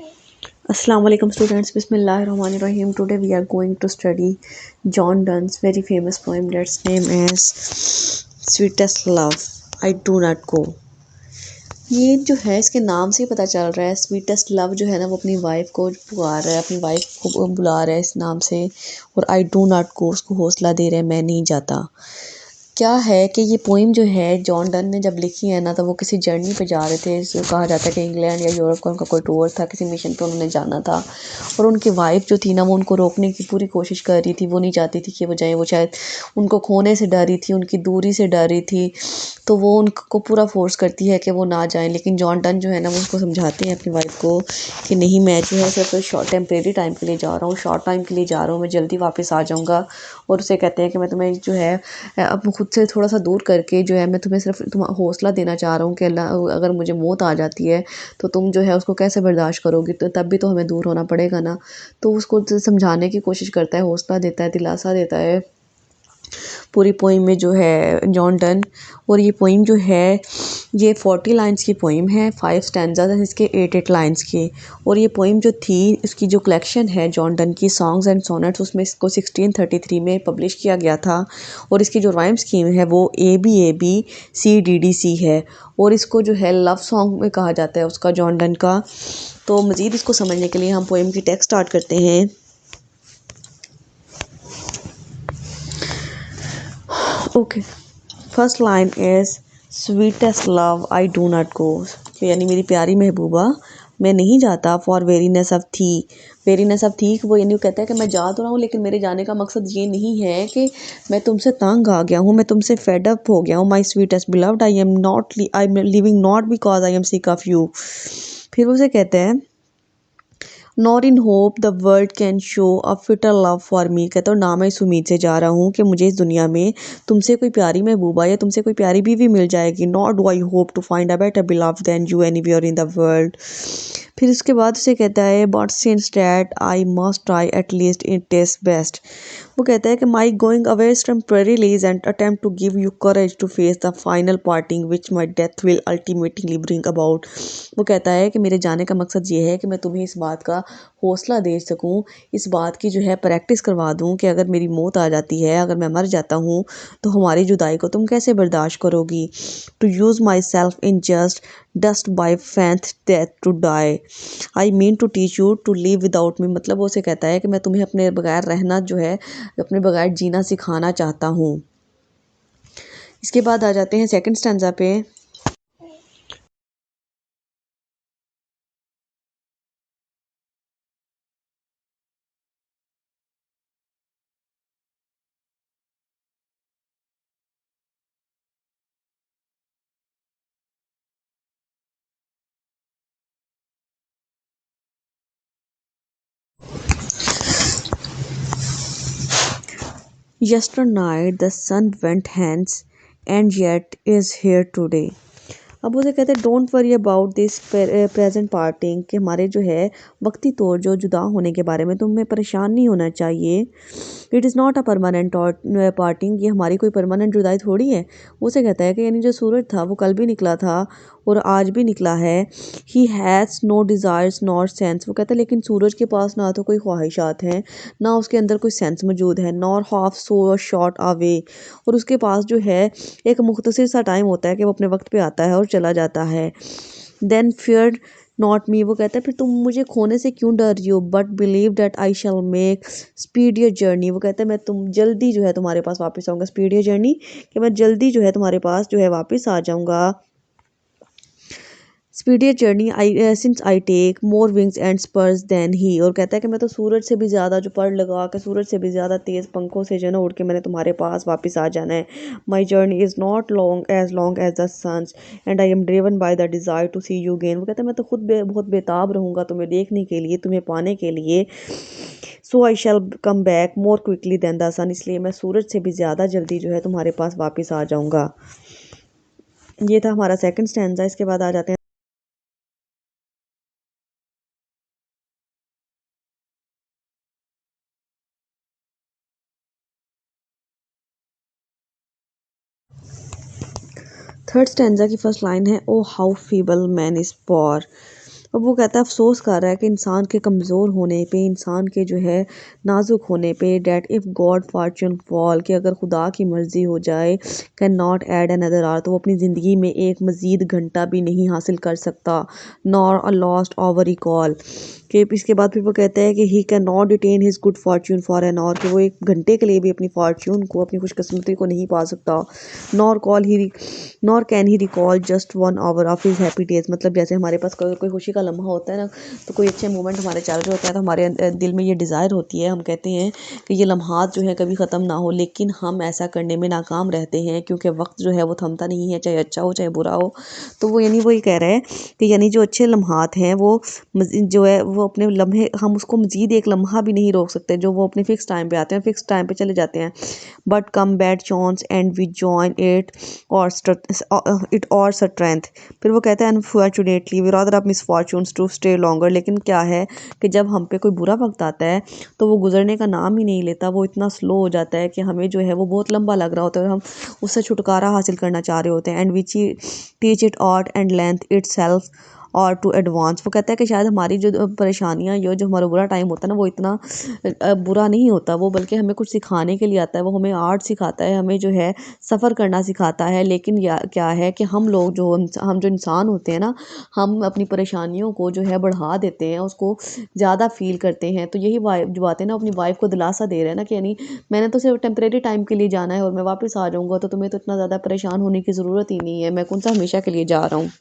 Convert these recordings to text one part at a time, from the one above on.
Assalamu alaikum students. Bismillahirrahmanirrahim. Today we are going to study John Donne's very famous poem that's name is Sweetest Love. I do not go. ये जो है इसके नाम से ही पता चल रहा है स्वीटेस्ट लव जो है ना वो अपनी वाइफ को पुकार रहा है, अपनी वाइफ को बुला रहा है इस नाम से। और आई डू नॉट गो उसको हौसला दे रहा है, मैं नहीं जाता। क्या है कि ये पोइम जो है जॉन डन ने जब लिखी है ना तो वो किसी जर्नी पे जा रहे थे। इसको कहा जाता है कि इंग्लैंड या यूरोप का उनका कोई टूर था, किसी मिशन पे उन्होंने जाना था। और उनकी वाइफ जो थी ना वो उनको रोकने की पूरी कोशिश कर रही थी, वो नहीं चाहती थी कि वो जाएं। वो शायद उनको खोने से डर रही थी, उनकी दूरी से डर रही थी, तो वो उनको पूरा फोर्स करती है कि वो ना जाएं। लेकिन जॉन डन जो है ना वो उसको समझाते हैं अपनी वाइफ को कि नहीं, मैं जो है सिर्फ शॉर्ट टेम्परेरी टाइम के लिए जा रहा हूँ, शॉर्ट टाइम के लिए जा रहा हूँ, मैं जल्दी वापस आ जाऊँगा। और उसे कहते हैं कि मैं तुम्हें जो है अब खुद से थोड़ा सा दूर करके जो है मैं तुम्हें सिर्फ तुम हौसला देना चाह रहा हूँ कि अल्लाह अगर मुझे मौत आ जाती है तो तुम जो है उसको कैसे बर्दाश्त करोगी, तो तब भी तो हमें दूर होना पड़ेगा ना। तो उसको समझाने की कोशिश करता है, हौसला देता है, दिलासा देता है पूरी पोइम में जो है जॉन डन। और ये पोइम जो है ये 40 लाइन्स की पोइम है, 5 स्टैंजास हैं इसके, 8 लाइन्स की। और ये पोइम जो थी इसकी जो कलेक्शन है जॉन डन की सॉन्ग्स एंड सोनेट्स उसमें इसको 1633 में पब्लिश किया गया था। और इसकी जो राइम स्कीम है वो ABABCDDC है। और इसको जो है लव सॉन्ग में कहा जाता है उसका, जॉन डन का। तो मज़ीद इसको समझने के लिए हम पोइम की टेक्स्ट स्टार्ट करते हैं। Okay, first line is sweetest love I do not go, यानी मेरी प्यारी महबूबा मैं नहीं जाता। फॉर वेरीनेस ऑफ थी, वेरीनेस ऑफ थी वो यानी वो कहता है कि मैं जा तो रहा हूँ लेकिन मेरे जाने का मकसद ये नहीं है कि मैं तुमसे तंग आ गया हूँ, मैं तुमसे फेड अप हो गया हूँ। My sweetest beloved I am leaving not because I am sick of you. फिर उसे कहते हैं nor in hope the world can show a fitter love for me, कहता हूँ ना मैं इस उम्मीद से जा रहा हूँ कि मुझे इस दुनिया में तुमसे कोई प्यारी महबूबा या तुमसे कोई प्यारी बीवी मिल जाएगी। Not do I hope to find a better beloved than you anywhere in the world. फिर उसके बाद उसे कहता है but since that I must try at least it is best. वो कहता है कि my going away temporarily and attempt to give you courage to face the final parting which my death will ultimately bring about. वो कहता है कि मेरे जाने का मकसद ये है कि मैं तुम्हें इस बात का हौसला दे सकूं, इस बात की जो है प्रैक्टिस करवा दूं कि अगर मेरी मौत आ जाती है, अगर मैं मर जाता हूं तो हमारी जुदाई को तुम कैसे बर्दाश्त करोगी। To use my self in just dust by feigned death to die, I mean to teach you to live without me. मतलब वो उसे कहता है कि मैं तुम्हें अपने बगैर रहना जो है, अपने बगैर जीना सिखाना चाहता हूँ। इसके बाद आ जाते हैं सेकंड स्टैंजा पे। Yesternight the sun went hence and yet is here today। अब उसे कहते हैं don't worry about this present parting, कि हमारे जो है वक्ती तौर जो जुदा होने के बारे में तुम्हें परेशान नहीं होना चाहिए। It is not a permanent parting, ये हमारी कोई परमानेंट जुदाई थोड़ी है। उसे कहता है कि यानी जो सूरज था वो कल भी निकला था और आज भी निकला है। He has no desires nor sense, वो कहता है लेकिन सूरज के पास ना तो कोई ख्वाहिशात हैं, ना उसके अंदर कोई सेंस मौजूद है। Nor half so short away, और उसके पास जो है एक मुख्तसर सा टाइम होता है कि वो अपने वक्त पे आता है और चला जाता है। देन फियर नॉट मी, वो कहता है फिर तुम मुझे खोने से क्यों डर रही हो, but believe that I shall make speedier journey. वो कहता है मैं तुम जल्दी जो है तुम्हारे पास वापस आऊँगा, स्पीडियर जर्नी कि मैं जल्दी जो है तुम्हारे पास जो है वापस आ जाऊँगा। Speedier journey I since I take more wings and spurs than he, और कहता है कि मैं तो सूरज से भी ज़्यादा जो पर लगा के सूरज से भी ज़्यादा तेज़ पंखों से जो है ना उड़ के मैंने तुम्हारे पास वापस आ जाना है। My journey is not long as the suns and I am driven by the desire to see you gain. वो कहता है मैं तो खुद बहुत बेताब रहूँगा तुम्हें देखने के लिए, तुम्हें पाने के लिए। So I shall come back more quickly than the sun, इसलिए मैं सूरज से भी ज़्यादा जल्दी जो है तुम्हारे पास वापस आ जाऊँगा। ये था हमारा सेकंड स्टैंजा। इसके बाद आ जाते हैं थर्ड स्टैंजा की फर्स्ट लाइन है ओ हाउ फीबल मैन इज पॉर। अब वो कहता है अफ़सोस कर रहा है कि इंसान के कमज़ोर होने पे, इंसान के जो है नाज़ुक होने पे, that if God Fortune fall, कि अगर खुदा की मर्ज़ी हो जाए, can not add another our, तो वो अपनी ज़िंदगी में एक मज़ीद घंटा भी नहीं हासिल कर सकता, nor a lost hour recall, कि इसके बाद फिर वो कहता है कि he can not detain his good fortune for an hour, कि वो एक घंटे के लिए भी अपनी फॉर्च्यून को, अपनी खुशकिस्मती को नहीं पा सकता, nor call he nor can he recall just 1 hour of his happy days, मतलब जैसे हमारे पास कोई खुशी का लम्हा होता है ना, तो कोई अच्छे मोमेंट हमारे चल रहे होते हैं, तो हमारे दिल में ये डिज़ायर होती है, हम कहते हैं कि ये लम्हात जो है कभी ख़त्म ना हो, लेकिन हम ऐसा करने में नाकाम रहते हैं, क्योंकि वक्त जो है वो थमता नहीं है, चाहे अच्छा हो चाहे बुरा हो। तो वो यानी वही कह रहा है कि यानी जो अच्छे लम्हात हैं वो जो है वो अपने लम्हे, हम उसको मज़ीद एक लम्हा भी नहीं रोक सकते, जो वो अपने फ़िक्स टाइम पे आते हैं, फ़िक्स टाइम पे चले जाते हैं, but come bad chance and we join it our strength. फिर वो कहता है unfortunately we rather of misfortunes to stay longer, लेकिन क्या है कि जब हम पे कोई बुरा वक्त आता है तो वो गुजरने का नाम ही नहीं लेता, वो इतना स्लो हो जाता है कि हमें जो है वो बहुत लंबा लग रहा होता है और हम उससे छुटकारा हासिल करना चाह रहे होते हैं, and which teach it art and length it self और टू एडवांस। वो कहता है कि शायद हमारी जो परेशानियाँ या जो हमारा बुरा टाइम होता है ना, वो इतना बुरा नहीं होता वो, बल्कि हमें कुछ सिखाने के लिए आता है, वो हमें आर्ट सिखाता है, हमें जो है सफ़र करना सिखाता है। लेकिन क्या है कि हम लोग जो हम जो इंसान होते हैं ना, हम अपनी परेशानियों को जो है बढ़ा देते हैं, उसको ज़्यादा फील करते हैं। तो यही वाइफ जो बातें ना अपनी वाइफ को दिलासा दे रहे हैं ना कि यानी मैंने तो सिर्फ टेम्परेरी टाइम के लिए जाना है और मैं वापस आ जाऊँगा, तो तुम्हें तो इतना ज़्यादा परेशान होने की ज़रूरत ही नहीं है, मैं कौन सा हमेशा के लिए जा रहा हूँ।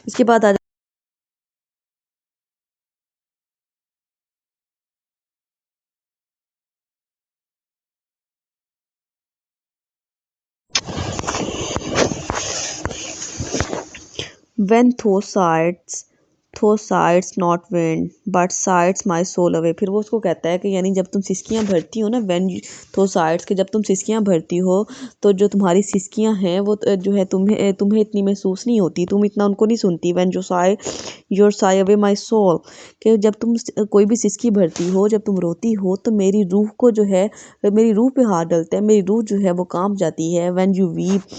इसके बाद आ When thou sights not wind but sights my soul away, फिर वो उसको कहता है कि यानी जब तुम सिसकियाँ भरती हो ना, when thou sights, कि जब तुम सिसकियाँ भरती हो तो जो तुम्हारी सिसकियाँ हैं वो जो है तुम्हें इतनी महसूस नहीं होती, तुम इतना उनको नहीं सुनती, when you sigh your sigh away my soul, कि जब तुम कोई भी सिसकी भरती हो, जब तुम रोती हो तो मेरी रूह को जो है, मेरी रूह पे हाथ डलते हैं, मेरी रूह जो है वो कांप जाती है, when you weep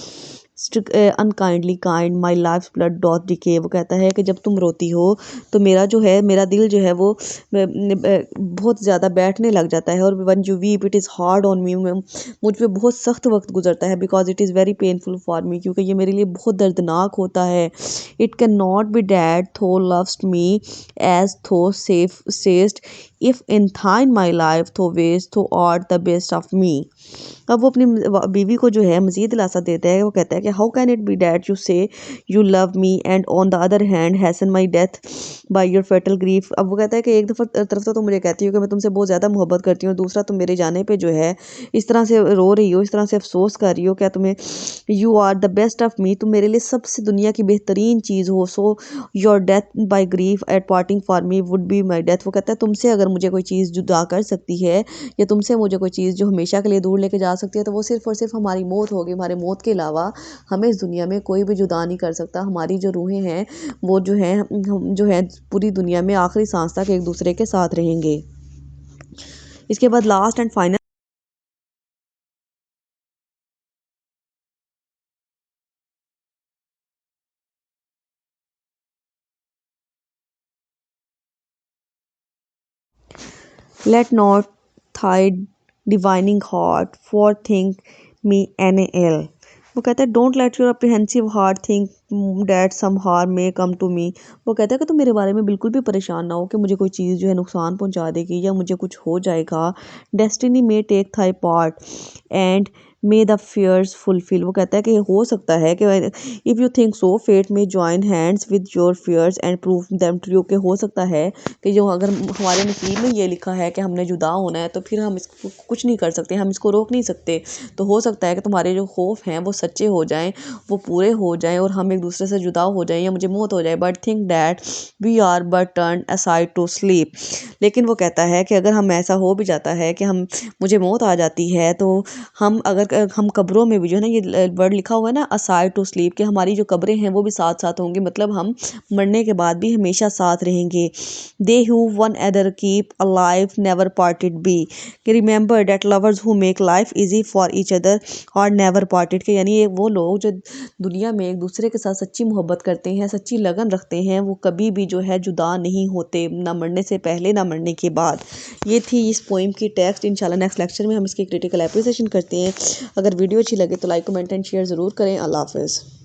unkindly kind my life blood dot decay, वो कहता है कि जब तुम रोती हो तो मेरा जो है मेरा दिल जो है वो बहुत ज़्यादा बैठने लग जाता है, और when you weep it is hard on me, मुझ पे बहुत सख्त वक्त गुजरता है, because it is very painful for me, क्योंकि ये मेरे लिए बहुत दर्दनाक होता है। It can not be that thou loves me as thou say'st if in thine my life thou waste thou art the best of me. अब वो अपनी बीवी को जो है मज़ीद दिलासा देता है, वो कहता है कि how can it be that you say you love me and on the other hand hasten my death by your fatal grief. अब वो कहता है कि एक दफ़ा तरफ तो तुम मुझे कहती हो कि मैं तुमसे बहुत ज़्यादा मोहब्बत करती हूँ, दूसरा तुम मेरे जाने पे जो है इस तरह से रो रही हो, इस तरह से अफसोस कर रही हो, क्या तुम्हें you are the best of me, तुम मेरे लिए सबसे दुनिया की बेहतरीन चीज़ हो, so your death by grief at parting for me would be my death. वो कहता है तुमसे अगर मुझे कोई चीज़ जुदा कर सकती है, या तुमसे मुझे कोई चीज़ जो हमेशा के लिए दूर लेके जा सकती है, तो वो सिर्फ़ और सिर्फ हमारी मौत होगी, हमारे मौत के अलावा हमें इस दुनिया में कोई भी जुदा नहीं कर सकता। हमारी जो रूहें हैं वो जो हैं हम जो है पूरी दुनिया में आखिरी सांस तक एक दूसरे के साथ रहेंगे। इसके बाद last and final, let not thy divining heart for think me an ill. वो कहता है don't let your apprehensive heart think that some harm may come to me. वो कहता है कि तुम मेरे बारे में बिल्कुल भी परेशान ना हो कि मुझे कोई चीज़ जो है नुकसान पहुंचा देगी या मुझे कुछ हो जाएगा। Destiny may take thy part and may the fears fulfil. वो कहता है कि हो सकता है कि if you think so fate में join hands with your fears and prove them true, के हो सकता है कि जो अगर हमारे नसीब में ये लिखा है कि हमने जुदा होना है, तो फिर हम इसको कुछ नहीं कर सकते, हम इसको रोक नहीं सकते। तो हो सकता है कि तुम्हारे जो खौफ हैं वो सच्चे हो जाएं, वो पूरे हो जाएं और हम एक दूसरे से जुदा हो जाएं या मुझे मौत हो जाए, but think that we are but turn aside to sleep. लेकिन वो कहता है कि अगर हम ऐसा हो भी जाता है कि हम मुझे मौत आ जाती है, तो हम अगर हम कब्रों में भी जो है ना, ये वर्ड लिखा हुआ है ना, असाइड टू स्लीप, कि हमारी जो कब्रें हैं वो भी साथ साथ होंगी, मतलब हम मरने के बाद भी हमेशा साथ रहेंगे। They who one another keep alive never parted be, कि remember that lovers who make life easy for each other और नेवर पार्टेड, के यानी ये वो लोग जो दुनिया में एक दूसरे के साथ सच्ची मोहब्बत करते हैं, सच्ची लगन रखते हैं, वो कभी भी जो है जुदा नहीं होते, ना मरने से पहले ना मरने के बाद। ये थी इस पोइम की टेक्स्ट। इंशाल्लाह नेक्स्ट लेक्चर में हम इसकी क्रिटिकल एप्रिसिएशन करते हैं। अगर वीडियो अच्छी लगे तो लाइक कमेंट एंड शेयर ज़रूर करें। अल्लाह हाफ़िज़।